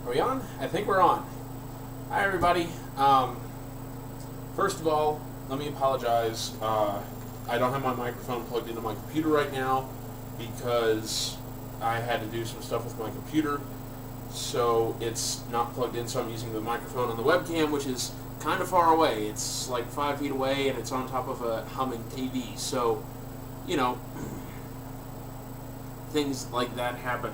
Are we on? I think we're on. Hi, everybody. First of all, let me apologize. I don't have my microphone plugged into my computer right now because I had to do some stuff with my computer, so it's not plugged in, so I'm using the microphone on the webcam, which is kind of far away. It's like 5 feet away, and it's on top of a humming TV, so, you know, things like that happen,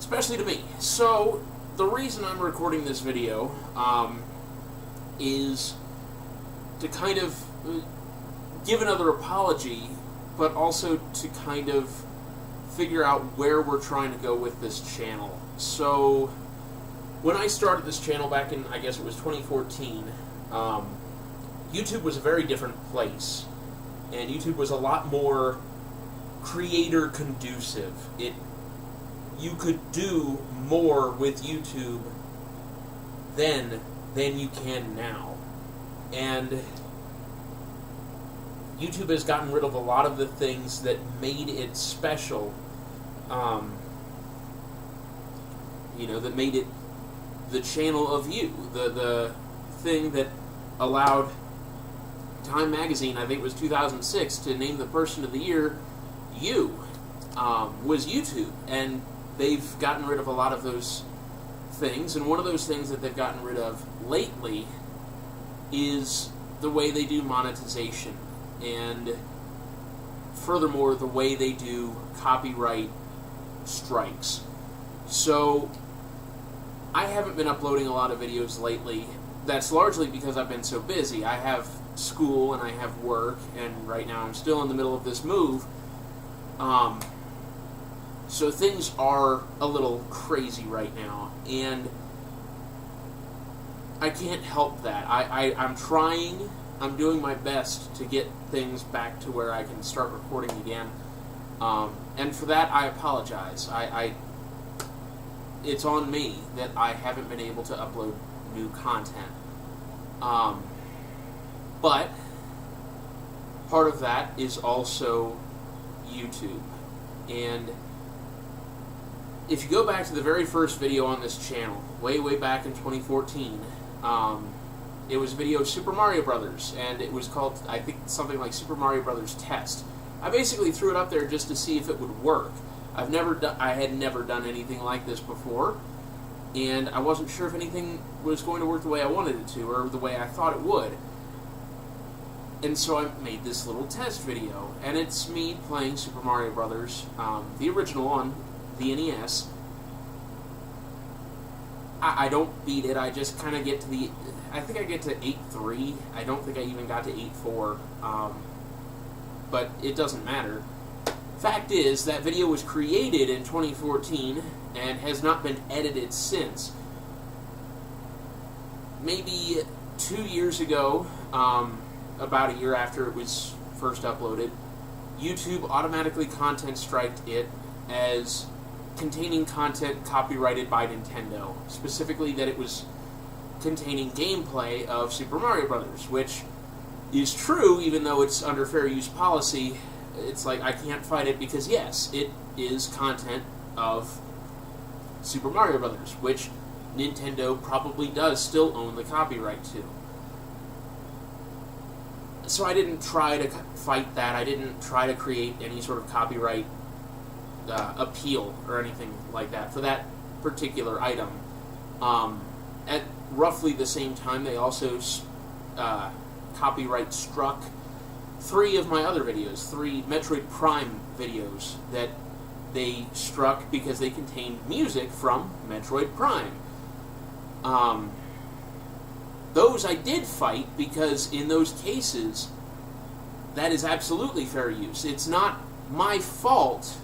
especially to me. So, the reason I'm recording this video is to kind of give another apology, but also to kind of figure out where we're trying to go with this channel. So, when I started this channel back in, I guess it was 2014, YouTube was a very different place, and YouTube was a lot more creator conducive. You could do more with YouTube then than you can now. And YouTube has gotten rid of a lot of the things that made it special, that made it the channel of you, the thing that allowed Time Magazine, I think it was 2006, to name the person of the year you, was YouTube. And they've gotten rid of a lot of those things, and one of those things that they've gotten rid of lately is the way they do monetization, and furthermore, the way they do copyright strikes. So, I haven't been uploading a lot of videos lately. That's largely because I've been so busy. I have school and I have work, and right now I'm still in the middle of this move. So things are a little crazy right now, and I can't help that. I'm trying, I'm doing my best to get things back to where I can start recording again, and for that I apologize. It's on me that I haven't been able to upload new content. But part of that is also YouTube. And if you go back to the very first video on this channel, way back in 2014, it was a video of Super Mario Brothers, and it was called, I think, something like Super Mario Brothers Test. I basically threw it up there just to see if it would work. I had never done anything like this before, and I wasn't sure if anything was going to work the way I wanted it to, or the way I thought it would. And so I made this little test video, and it's me playing Super Mario Brothers, the original on the NES. I don't beat it, I just kind of get to I think I get to 8-3, I don't think I even got to 8-4, but it doesn't matter. Fact is, that video was created in 2014, and has not been edited since. Maybe 2 years ago, about a year after it was first uploaded, YouTube automatically content striked it as containing content copyrighted by Nintendo. Specifically that it was containing gameplay of Super Mario Brothers, which is true, even though it's under fair use policy. It's like, I can't fight it because, yes, it is content of Super Mario Brothers, which Nintendo probably does still own the copyright to. So I didn't try to fight that. I didn't try to create any sort of copyright appeal or anything like that for that particular item. At roughly the same time, they also copyright struck 3 of my other videos, 3 Metroid Prime videos that they struck because they contained music from Metroid Prime. Those I did fight because in those cases, that is absolutely fair use. It's not my fault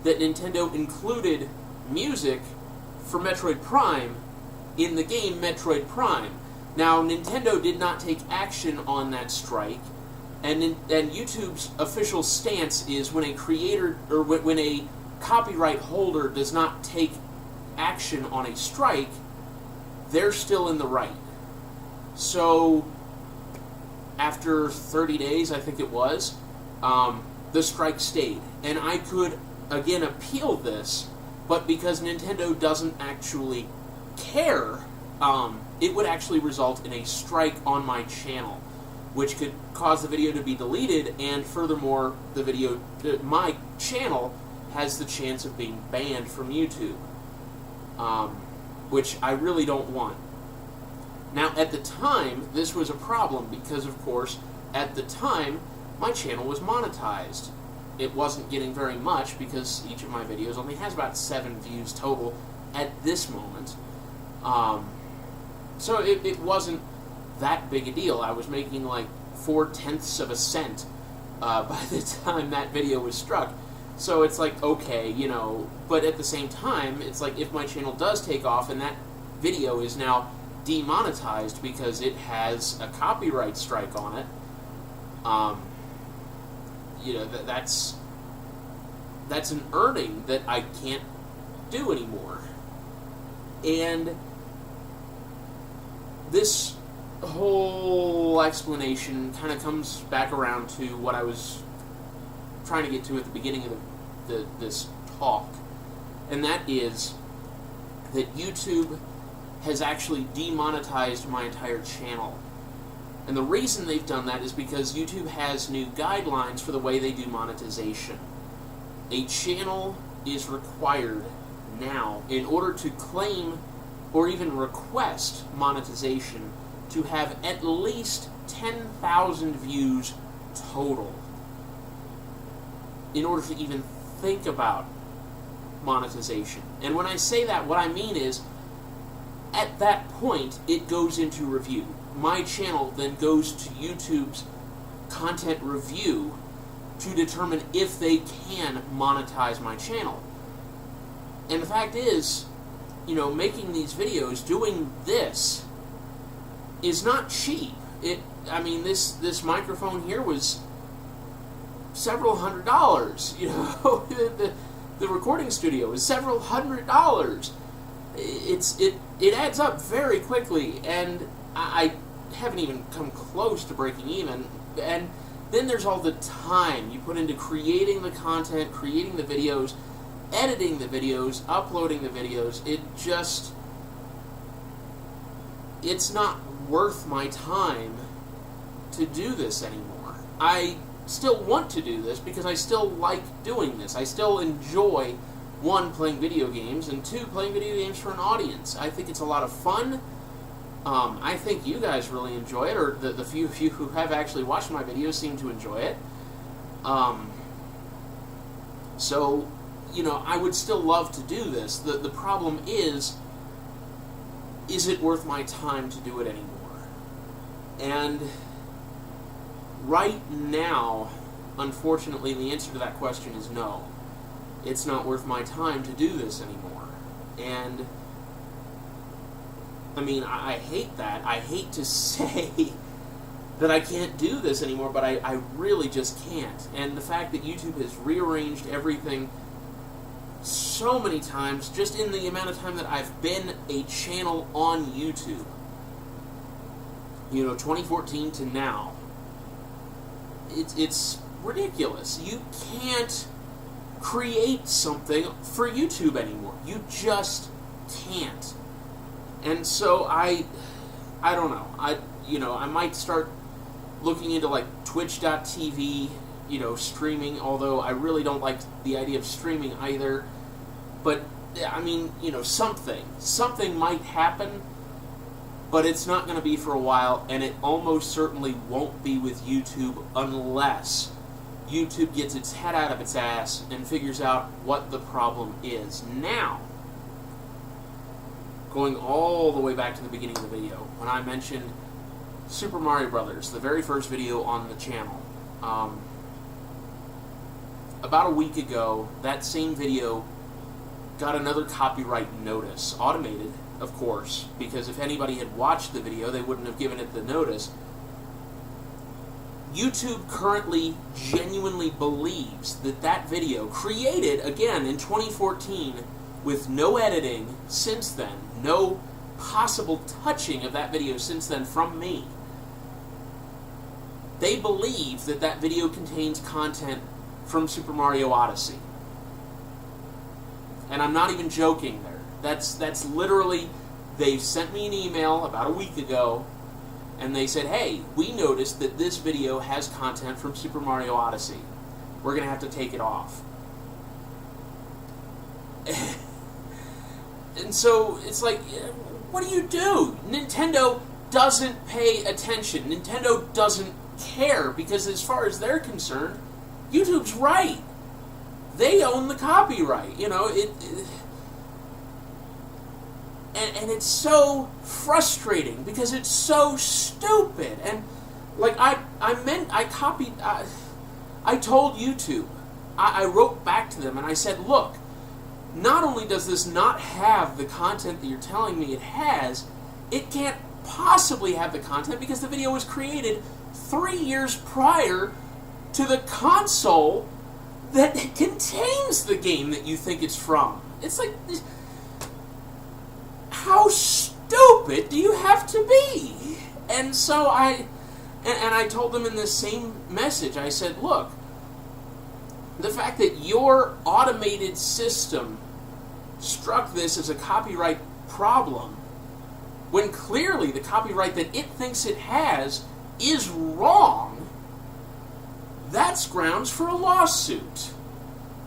that Nintendo included music for Metroid Prime in the game Metroid Prime. Now, Nintendo did not take action on that strike, and YouTube's official stance is when a creator, or when a copyright holder does not take action on a strike, they're still in the right. So, after 30 days, I think it was, the strike stayed. And I could, again, appeal this, but because Nintendo doesn't actually care, it would actually result in a strike on my channel, which could cause the video to be deleted, and furthermore, my channel has the chance of being banned from YouTube, which I really don't want. Now, at the time, this was a problem because, of course, at the time, my channel was monetized. It wasn't getting very much because each of my videos only has about 7 views total at this moment. So it wasn't that big a deal. I was making like 0.4 of a cent by the time that video was struck. So it's like, okay, you know, but at the same time, it's like if my channel does take off and that video is now demonetized because it has a copyright strike on it, you know, that's an earning that I can't do anymore. And this whole explanation kind of comes back around to what I was trying to get to at the beginning of this talk, and that is that YouTube has actually demonetized my entire channel. And the reason they've done that is because YouTube has new guidelines for the way they do monetization. A channel is required now, in order to claim or even request monetization, to have at least 10,000 views total in order to even think about monetization. And when I say that, what I mean is, at that point, it goes into review. My channel then goes to YouTube's content review to determine if they can monetize my channel. And the fact is, you know, making these videos, doing this, is not cheap. I mean, this microphone here was several $100s. You know, the recording studio is several $100s. It adds up very quickly, and I haven't even come close to breaking even. And then there's all the time you put into creating the content, creating the videos, editing the videos, uploading the videos. It's not worth my time to do this anymore. I still want to do this because I still like doing this. I still enjoy, 1, playing video games, and 2, playing video games for an audience. I think it's a lot of fun. I think you guys really enjoy it, or the few of you who have actually watched my videos seem to enjoy it. So, you know, I would still love to do this. The problem is it worth my time to do it anymore? And right now, unfortunately, the answer to that question is no. It's not worth my time to do this anymore. And I mean, I hate that. I hate to say that I can't do this anymore, but I really just can't. And the fact that YouTube has rearranged everything so many times, just in the amount of time that I've been a channel on YouTube, you know, 2014 to now, it's ridiculous. You can't create something for YouTube anymore. You just can't. And so I don't know. I might start looking into like Twitch.tv, you know, streaming, although I really don't like the idea of streaming either. But I mean, you know, something might happen, but it's not going to be for a while, and it almost certainly won't be with YouTube unless YouTube gets its head out of its ass and figures out what the problem is. Now, going all the way back to the beginning of the video, when I mentioned Super Mario Brothers, the very first video on the channel, about a week ago, that same video got another copyright notice, automated, of course, because if anybody had watched the video, they wouldn't have given it the notice. YouTube currently genuinely believes that that video, created, again, in 2014, with no editing since then, no possible touching of that video since then from me, they believe that that video contains content from Super Mario Odyssey. And I'm not even joking there. That's literally They sent me an email about a week ago, and they said, hey, we noticed that this video has content from Super Mario Odyssey. We're going to have to take it off. And so it's like, what do you do? Nintendo doesn't pay attention. Nintendo doesn't care, because as far as they're concerned, YouTube's right. They own the copyright. You know, and it's so frustrating because it's so stupid. And like I told YouTube, I wrote back to them and I said, look, not only does this not have the content that you're telling me it has, it can't possibly have the content because the video was created 3 years prior to the console that contains the game that you think it's from. It's like, how stupid do you have to be? And so I told them in this same message, I said, look, the fact that your automated system struck this as a copyright problem, when clearly the copyright that it thinks it has is wrong, that's grounds for a lawsuit.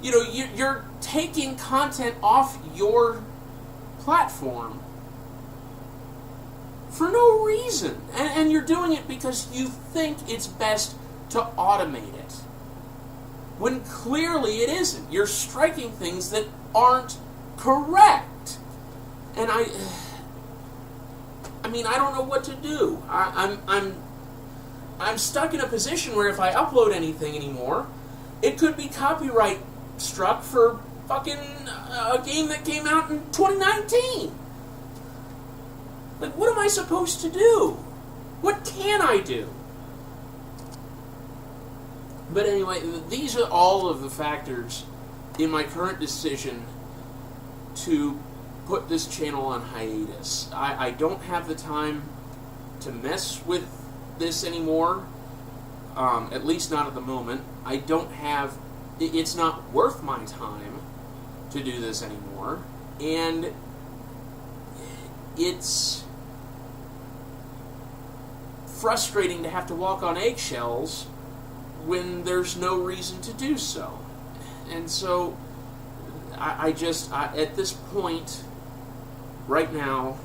You know, you're taking content off your platform for no reason. And you're doing it because you think it's best to automate it, when clearly it isn't. You're striking things that aren't correct. And I mean, I don't know what to do. I'm stuck in a position where if I upload anything anymore, it could be copyright struck for fucking a game that came out in 2019. Like, what am I supposed to do? What can I do? But anyway, these are all of the factors in my current decision to put this channel on hiatus. I don't have the time to mess with this anymore, at least not at the moment. I don't have, it's not worth my time to do this anymore, and it's frustrating to have to walk on eggshells when there's no reason to do so. And so I at this point right now,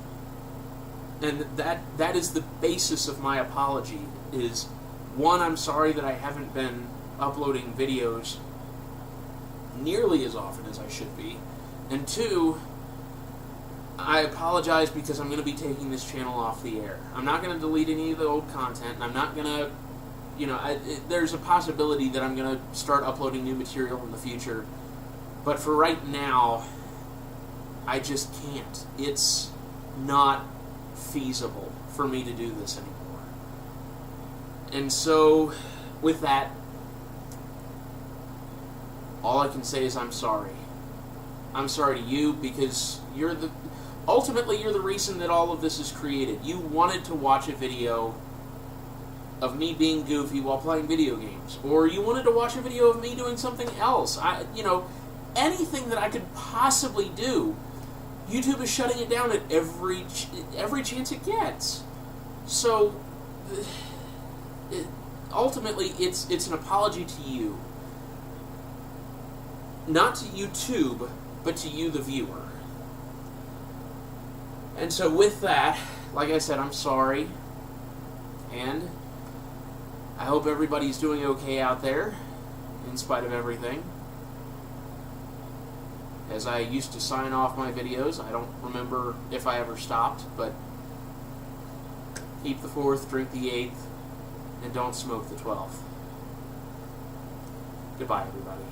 and that is the basis of my apology, is one, I'm sorry that I haven't been uploading videos nearly as often as I should be, and two, I apologize because I'm going to be taking this channel off the air. I'm not going to delete any of the old content, and I'm not going to, you know, there's a possibility that I'm going to start uploading new material in the future, but for right now, I just can't. It's not feasible for me to do this anymore. And so, with that, all I can say is I'm sorry. I'm sorry to you, because ultimately you're the reason that all of this is created. You wanted to watch a video of me being goofy while playing video games, or you wanted to watch a video of me doing something else. You know, anything that I could possibly do, YouTube is shutting it down at every chance it gets. So, ultimately, it's an apology to you. Not to YouTube, but to you, the viewer. And so with that, like I said, I'm sorry. And I hope everybody's doing okay out there, in spite of everything. As I used to sign off my videos, I don't remember if I ever stopped, but keep the 4th, drink the 8th, and don't smoke the 12th. Goodbye, everybody.